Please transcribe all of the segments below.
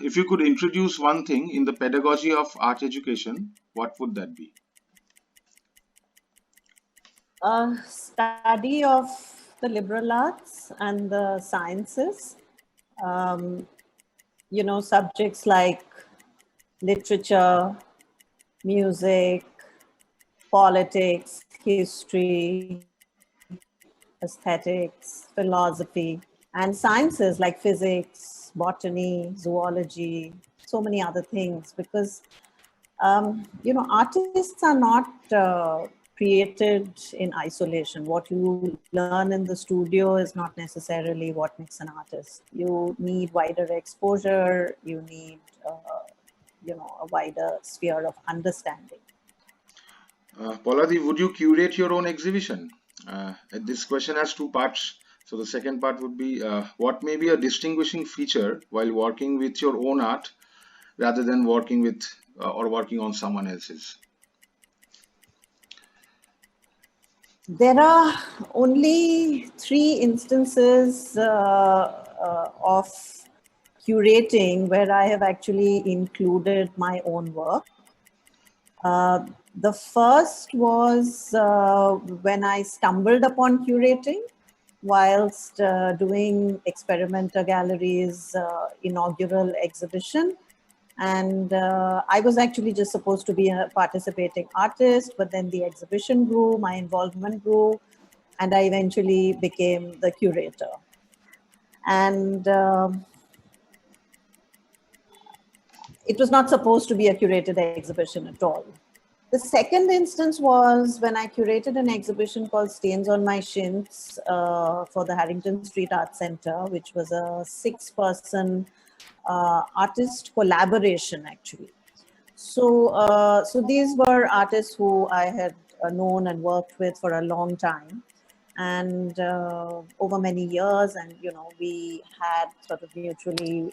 if you could introduce one thing in the pedagogy of art education, what would that be? Study of the liberal arts and the sciences. Subjects like literature, music, politics, history, aesthetics, philosophy, and sciences like physics, botany, zoology, so many other things. Because, artists are not created in isolation. What you learn in the studio is not necessarily what makes an artist. You need wider exposure, you need, a wider sphere of understanding. Pauladi, would you curate your own exhibition? This question has two parts. So the second part would be, what may be a distinguishing feature while working with your own art rather than working with or working on someone else's? There are only 3 instances of curating where I have actually included my own work. The first was when I stumbled upon curating whilst doing Experimenter Gallery's inaugural exhibition. And I was actually just supposed to be a participating artist, but then the exhibition grew, my involvement grew, and I eventually became the curator. And it was not supposed to be a curated exhibition at all. The second instance was when I curated an exhibition called Stains on My Shins for the Harrington Street Art Center, which was a 6-person artist collaboration, actually. So these were artists who I had known and worked with for a long time, and over many years, and we had sort of mutually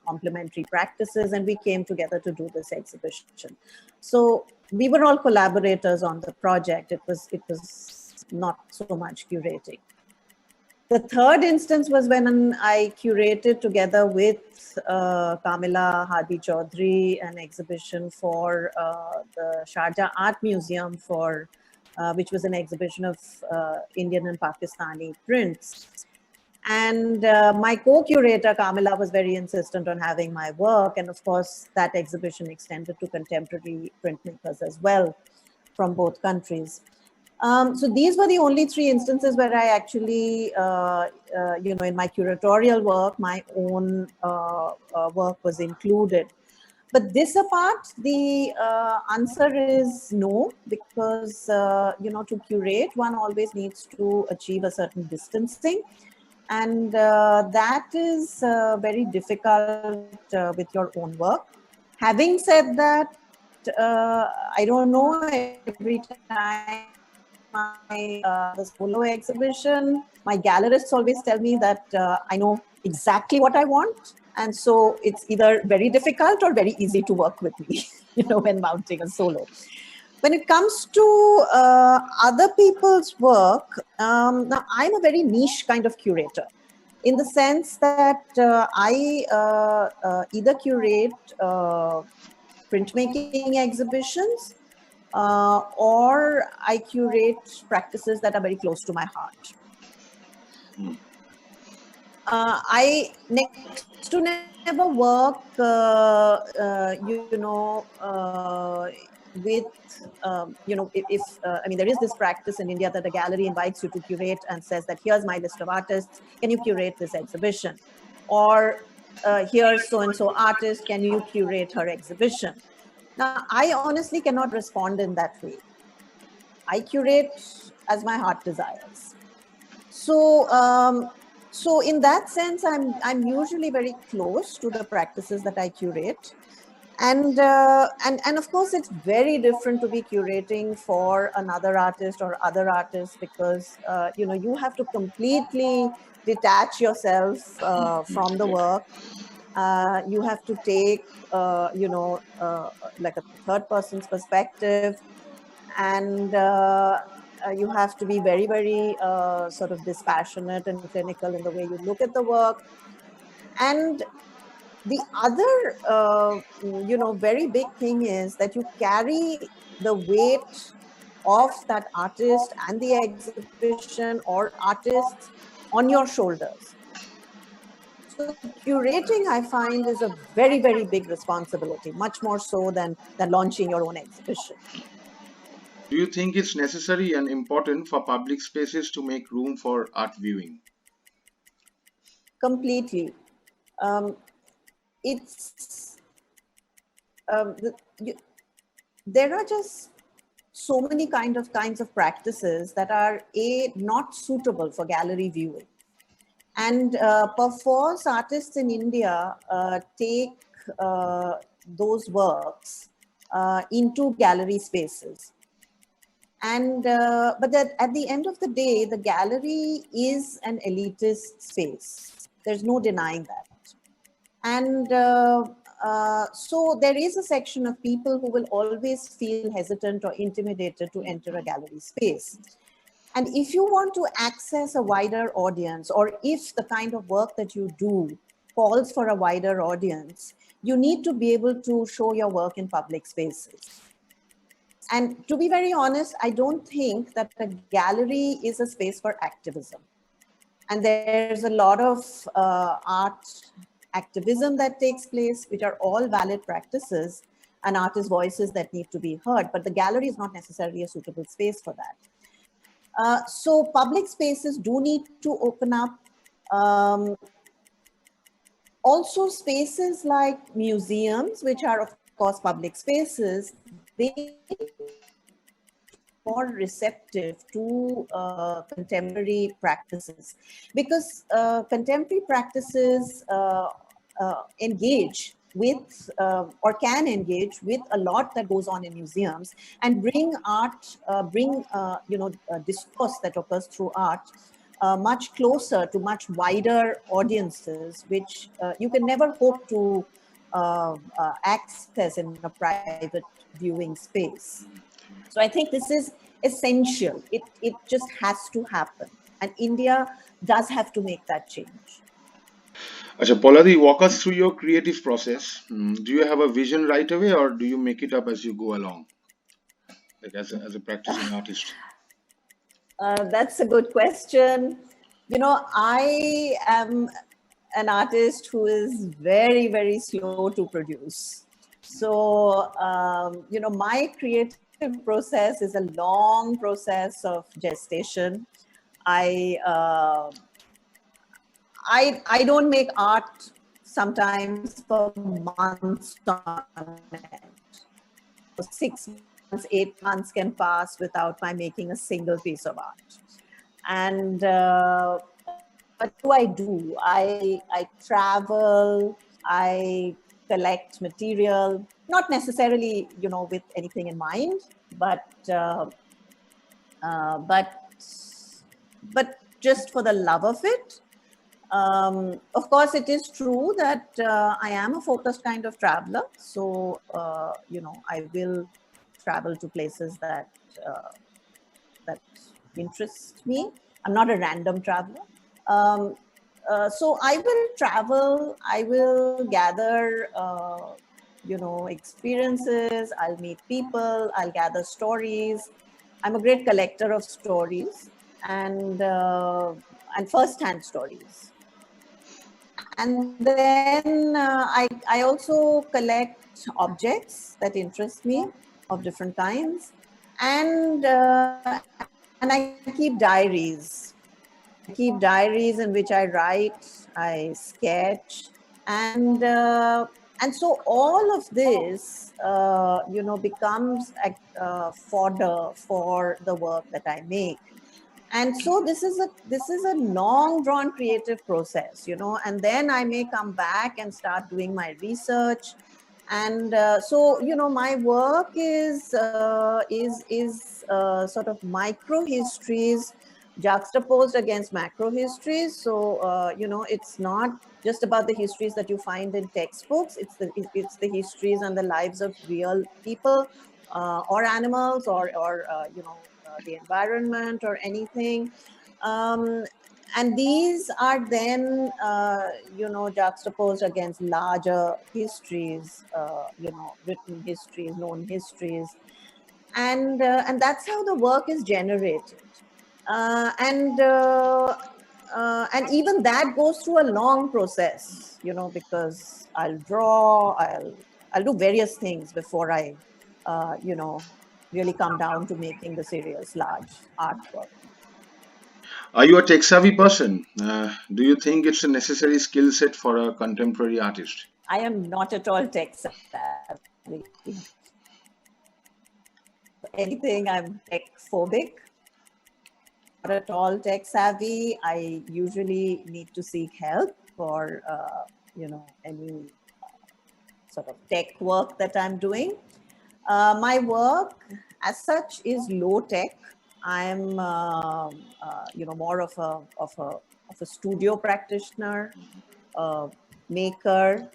complementary practices, and we came together to do this exhibition. So we were all collaborators on the project. It was not so much curating. The third instance was when I curated together with Kamila Hadi Chaudhary an exhibition for the Sharjah Art Museum which was an exhibition of Indian and Pakistani prints. And my co-curator, Kamila, was very insistent on having my work. And of course, that exhibition extended to contemporary printmakers as well from both countries. So these were the only 3 instances where I actually, in my curatorial work, my own work was included. But this apart, the answer is no, because, to curate, one always needs to achieve a certain distancing. And that is very difficult with your own work. Having said that, I don't know, every time the solo exhibition, my gallerists always tell me that I know exactly what I want. And so it's either very difficult or very easy to work with me, when mounting a solo. When it comes to other people's work, now I'm a very niche kind of curator, in the sense that I either curate printmaking exhibitions or I curate practices that are very close to my heart. I next to never work, with, there is this practice in India that a gallery invites you to curate and says that here's my list of artists, can you curate this exhibition? Or here's so-and-so artist, can you curate her exhibition? Now, I honestly cannot respond in that way. I curate as my heart desires. So, so in that sense, I'm usually very close to the practices that I curate. And of course, it's very different to be curating for another artist or other artists, because, you have to completely detach yourself from the work. You have to take, like a third person's perspective, and you have to be very, very sort of dispassionate and clinical in the way you look at the work. And The other, very big thing is that you carry the weight of that artist and the exhibition or artists on your shoulders. So curating, I find, is a very, very big responsibility, much more so than launching your own exhibition. Do you think it's necessary and important for public spaces to make room for art viewing? Completely. Um, it's um, the, you, there are just so many kinds of practices that are not suitable for gallery viewing, and perforce artists in India take those works into gallery spaces. And but that at the end of the day, the gallery is an elitist space. There's no denying that. And so there is a section of people who will always feel hesitant or intimidated to enter a gallery space. And if you want to access a wider audience, or if the kind of work that you do calls for a wider audience, you need to be able to show your work in public spaces. And to be very honest, I don't think that a gallery is a space for activism. And there's a lot of art activism that takes place, which are all valid practices and artist voices that need to be heard. But the gallery is not necessarily a suitable space for that. So public spaces do need to open up. Also, spaces like museums, which are of course public spaces, they more receptive to contemporary practices, because contemporary practices engage with or can engage with a lot that goes on in museums, and bring art, discourse that occurs through art much closer to much wider audiences, which you can never hope to access in a private viewing space. So I think this is essential. It just has to happen. And India does have to make that change. Acha, Poladi, walk us through your creative process. Do you have a vision right away, or do you make it up as you go along, like as a practicing artist? That's a good question. I am an artist who is very, very slow to produce. So, my creative process is a long process of gestation. I, uh, I don't make art sometimes for months on end. 6 months, 8 months can pass without my making a single piece of art. And what do I do? I travel, I collect material, not necessarily, with anything in mind, but uh, but but just for the love of it. Of course, it is true that I am a focused kind of traveler. So, I will travel to places that interest me. I'm not a random traveler. Um, so I will travel, I will gather, experiences, I'll meet people, I'll gather stories. I'm a great collector of stories and first-hand stories. And then I also collect objects that interest me of different kinds, and I keep diaries. I keep diaries in which I write, I sketch, and so all of this, becomes fodder for the work that I make. And so this is a long drawn creative process, and then I may come back and start doing my research. And so my work is sort of micro histories juxtaposed against macro histories. So it's not just about the histories that you find in textbooks. It's the histories and the lives of real people, or animals, or the environment, or anything. And these are then, juxtaposed against larger histories, written histories, known histories, and that's how the work is generated. And even that goes through a long process, because I'll draw, I'll do various things before I, really come down to making the serious large artwork. Are you a tech savvy person? Do you think it's a necessary skill set for a contemporary artist? I am not at all tech savvy. Anything, I'm tech phobic. Not at all tech savvy. I usually need to seek help for, any sort of tech work that I'm doing. My work as such is low tech. I'm, more of a studio practitioner, maker,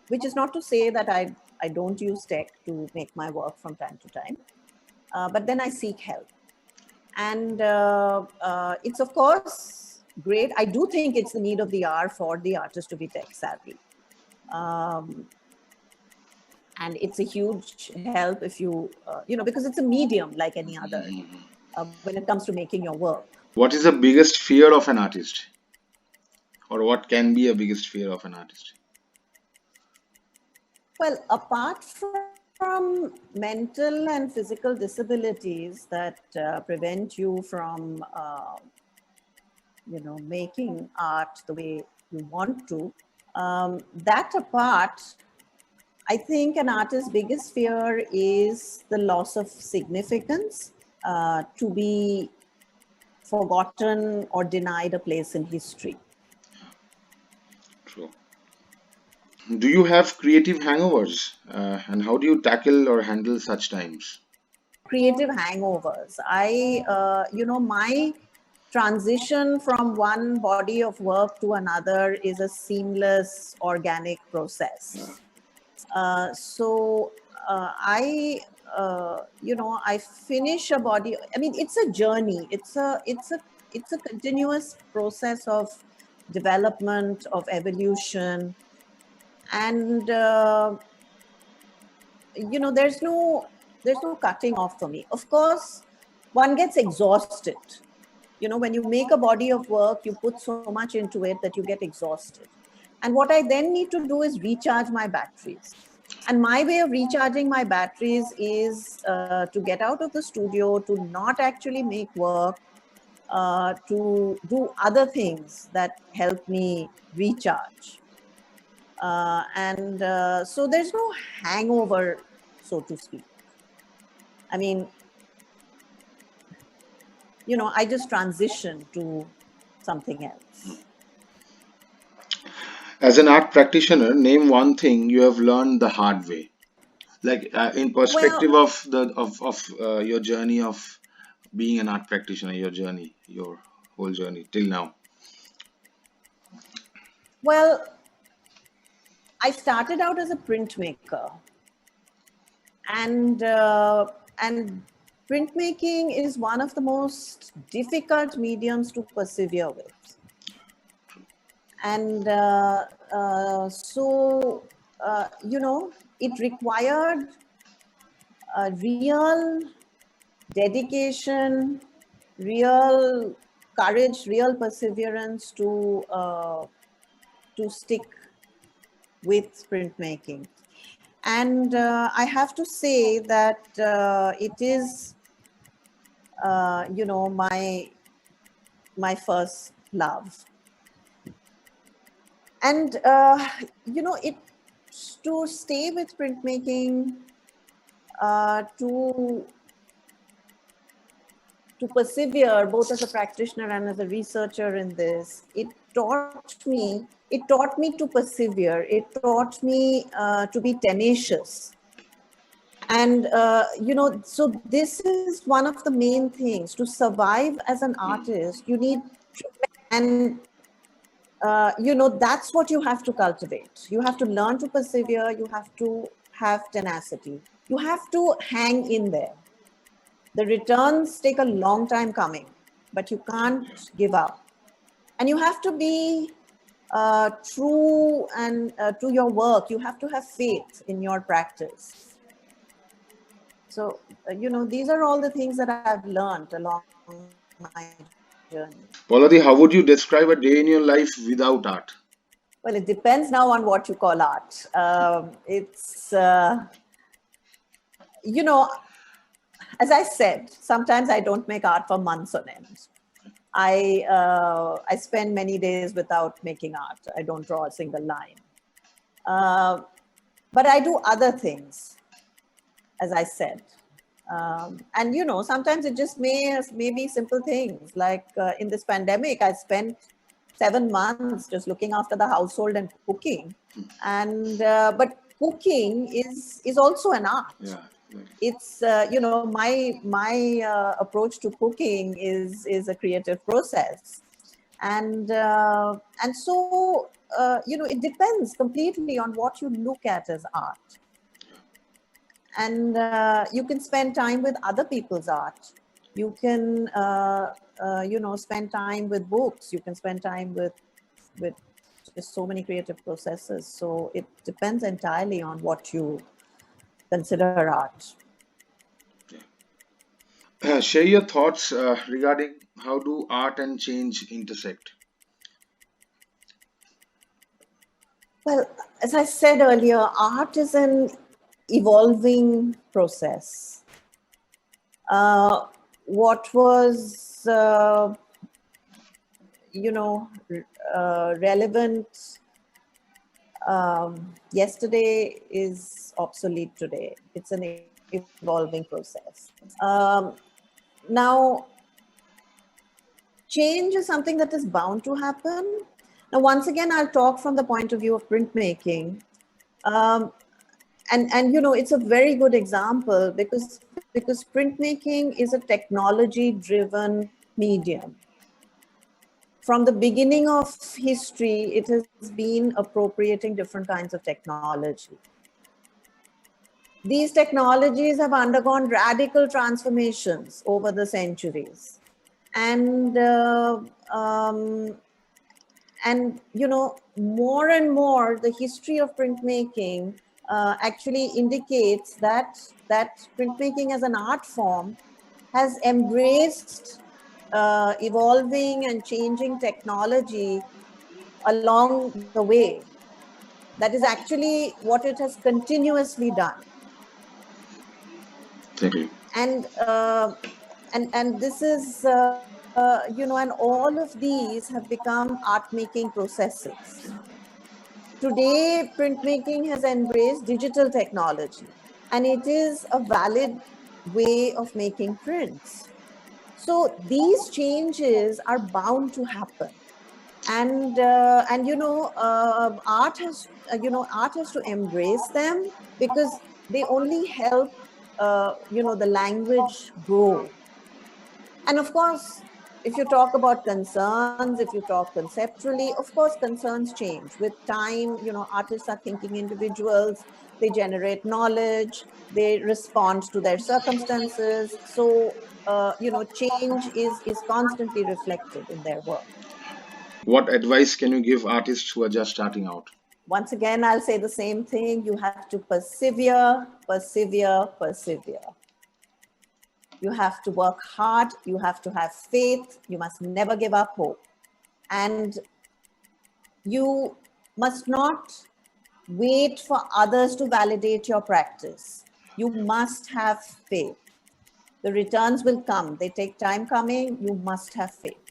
which is not to say that I don't use tech to make my work from time to time, but then I seek help. And it's, of course, great. I do think it's the need of the hour for the artist to be tech savvy. And it's a huge help if you, because it's a medium like any other when it comes to making your work. What is the biggest fear of an artist? Or what can be a biggest fear of an artist? Well, apart from mental and physical disabilities that prevent you from, making art the way you want to, that apart, I think an artist's biggest fear is the loss of significance, to be forgotten or denied a place in history. True. Do you have creative hangovers? And how do you tackle or handle such times? Creative hangovers. My transition from one body of work to another is a seamless, organic process. I finish a body. I mean, it's a journey. It's a continuous process of development, of evolution, and there's no cutting off for me. Of course, one gets exhausted. When you make a body of work, you put so much into it that you get exhausted. And what I then need to do is recharge my batteries. And my way of recharging my batteries is to get out of the studio, to not actually make work, to do other things that help me recharge. So there's no hangover, so to speak. I mean, I just transition to something else. As an art practitioner, name one thing you have learned the hard way. Like in perspective of your journey of being an art practitioner, your whole journey till now. Well, I started out as a printmaker, and printmaking is one of the most difficult mediums to persevere with. And it required a real dedication, real courage, real perseverance to stick with printmaking. And I have to say that it is, my first love. And, to stay with printmaking, to persevere both as a practitioner and as a researcher in this, it taught me to persevere. It taught me to be tenacious. And, so this is one of the main things. To survive as an artist, you need, and that's what you have to cultivate. You have to learn to persevere. You have to have tenacity. You have to hang in there. The returns take a long time coming, but you can't give up. And you have to be true and to your work. You have to have faith in your practice. So, these are all the things that I've learned along my journey. Paula, how would you describe a day in your life without art? Well, it depends now on what you call art. It's, as I said, sometimes I don't make art for months on end. I spend many days without making art. I don't draw a single line. But I do other things, as I said. And, sometimes it just may be simple things. Like in this pandemic, I spent 7 months just looking after the household and cooking. And but cooking is also an art. Yeah. It's my approach to cooking is a creative process, and so it depends completely on what you look at as art. And you can spend time with other people's art. You can spend time with books. You can spend time with just so many creative processes. So it depends entirely on what you consider art. Share your thoughts regarding how do art and change intersect? Well, as I said earlier, art is an evolving process. What was, relevant yesterday is obsolete today. It's an evolving process. Now, change is something that is bound to happen. Now, once again, I'll talk from the point of view of printmaking. And it's a very good example because printmaking is a technology-driven medium. From the beginning of history, it has been appropriating different kinds of technology. These technologies have undergone radical transformations over the centuries. And more and more, the history of printmaking actually indicates that printmaking as an art form has embraced evolving and changing technology along the way. That is actually what it has continuously done. Thank you. And this is and all of these have become art-making processes. Today, printmaking has embraced digital technology, and it is a valid way of making prints. So these changes are bound to happen, and art has to embrace them because they only help the language grow. And of course, if you talk about concerns, if you talk conceptually, of course, concerns change. With time, artists are thinking individuals, they generate knowledge, they respond to their circumstances. So, change is constantly reflected in their work. What advice can you give artists who are just starting out? Once again, I'll say the same thing. You have to persevere, persevere, persevere. You have to work hard. You have to have faith. You must never give up hope. And you must not wait for others to validate your practice. You must have faith. The returns will come. They take time coming. You must have faith.